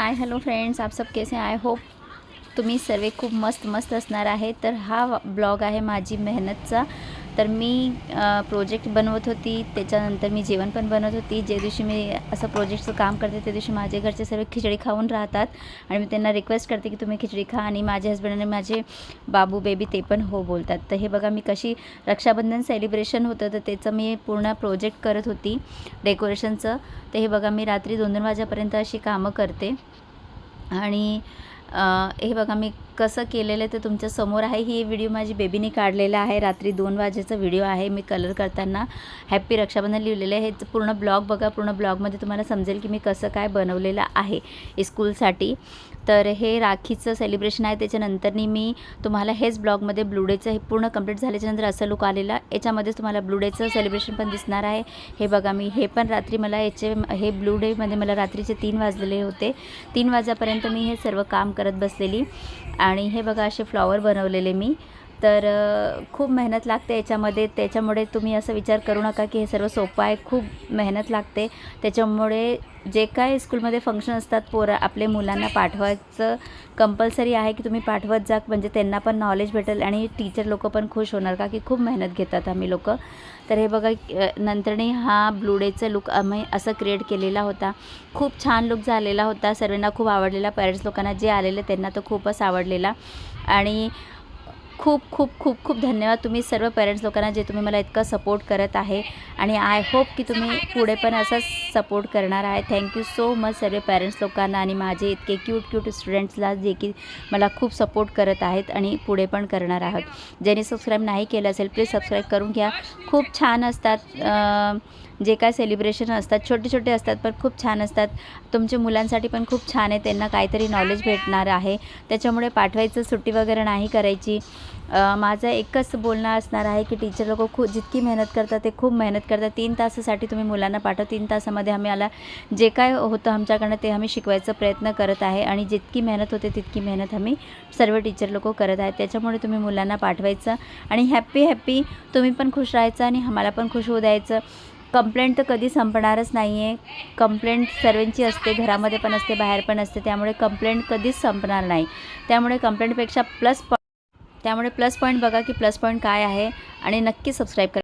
Hi hello friends, आप सब कैसे I hope तुम्ही सर्व खूप मस्त असणार आहे। तर हा ब्लॉग आहे माझी मेहनतचा। तर मी प्रोजेक्ट बनवत होती, त्याच्यानंतर मी जेवण पण बनवत होती। जे दिवशी मी असं प्रोजेक्टचं काम करते त्या दिवशी माझे घरचे सर्व खिचडी खाऊन राहतात आणि मी त्यांना रिक्वेस्ट करते की तुम्ही खिचडी खा, आणि माझे हस्बंड आणि माझे बाबू बेबी ते पण हो बोलतात। तर हे बघा मी कशी रक्षाबंधन सेलिब्रेशन होतं तर त्याचं मी पूर्ण प्रोजेक्ट करत होती डेकोरेशनचं। तर हे बघा मी रात्री 2-2 वाजेपर्यंत अशी कामं करते आणि हे बघा मी कसं केलेलं आहे ते तुमच्या समोर आहे। ही व्हिडिओ माझी बेबीने काढलेला आहे, रात्री 2 वाजेचा व्हिडिओ आहे। मी कलर करताना हॅपी रक्षाबंधन लिहिलेलं आहे। हे पूर्ण ब्लॉग बघा, पूर्ण ब्लॉगमध्ये तुम्हाला समजेल की मी कसं काय बनवलेलं आहे स्कूलसाठी। तर हे राखीचं सेलिब्रेशन आहे। त्याच्यानंतरनी मी तुम्हाला हेच ब्लॉगमध्ये ब्लू डेचं हे पूर्ण कंप्लीट झाल्याच्यानंतर असं लुक आलेला, याच्यामध्येच तुम्हाला ब्लू डेचं सेलिब्रेशन पण दिसणार आहे। हे बघा मी हे पण रात्री मला हे ब्लू डेमध्ये मला रात्रीचे 3 वाजलेले होते। 3 वाजेपर्यंत मी हे सर्व काम करत बसलेली आणि हे बघा असे फ्लॉवर बनवलेले मी। तर खूप मेहनत लागते याच्यामध्ये, त्याच्यामुळे तुम्ही असं विचार करू नका की हे सर्व सोपं आहे, खूप मेहनत लागते। त्याच्यामुळे जे काय स्कूलमध्ये फंक्शन असतात आपले मुलांना पाठवायचं कंपल्सरी आहे की तुम्ही पाठवत जा, म्हणजे त्यांना पण नॉलेज भेटेल आणि टीचर लोक पण खुश होणार का की खूप मेहनत घेतात आम्ही लोक। तर हे बघा नंतरनी हा ब्लू डेचं लुक आम्ही असं क्रिएट केलेला होता। खूप छान लुक झालेला होता, सर्वांना खूप आवडलेला। पेरेंट्स लोकांना जे आलेले त्यांना तर खूपच आवडलेला आणि खूप खूप खूप खूप धन्यवाद तुम्ही सर्व पेरेंट्स लोकांना, जे तुम्ही मला इतका सपोर्ट करत आहे आणि आय होप की तुम्ही पुढे पण असाच सपोर्ट करणार आहे। थँक्यू सो मच सर्व पेरेंट्स लोकांना आणि माझे इतके क्यूट स्टुडंट्सला जे की मला खूप सपोर्ट करत आहेत आणि पुढे पण करणार आहात। ज्यांनी सबस्क्राईब नाही केलं असेल प्लीज सबस्क्राईब करून घ्या। खूप छान असतात जे काय सेलिब्रेशन असतात, छोटे असतात पण खूप छान असतात। तुमच्या मुलांसाठी पण खूप छान आहे, त्यांना काहीतरी नॉलेज भेटणार आहे। त्याच्यामुळे पाठवायचं, सुट्टी वगैरे नाही करायची। माझं एकच बोलणं असणार आहे की टीचर लोक जितकी मेहनत करतात ते खूप मेहनत करतात। 3 तासासाठी तुम्ही मुलांना पाठवा, 3 तासामध्ये आम्हाला जे काय होतं आमच्याकडनं ते आम्ही शिकवायचा प्रयत्न करत आहे आणि जितकी मेहनत होते तितकी मेहनत आम्ही सर्व टीचर लोक करत आहेत। त्याच्यामुळे तुम्ही मुलांना पाठवायचं आणि हॅप्पी तुम्ही पण खुश राहायचं आणि आम्हाला पण खुश होऊ द्यायचं। कंप्लेंट तर कधी संपणारच नाही आहे, कंप्लेंट सर्वांची असते, घरामध्ये पण असते, बाहेर पण असते, त्यामुळे कंप्लेंट कधीच संपणार नाही। त्यामुळे कंप्लेंटपेक्षा प्लस पॉईंट बघा की प्लस पॉईंट काय आहे आणि नक्की सबस्क्राईब करा।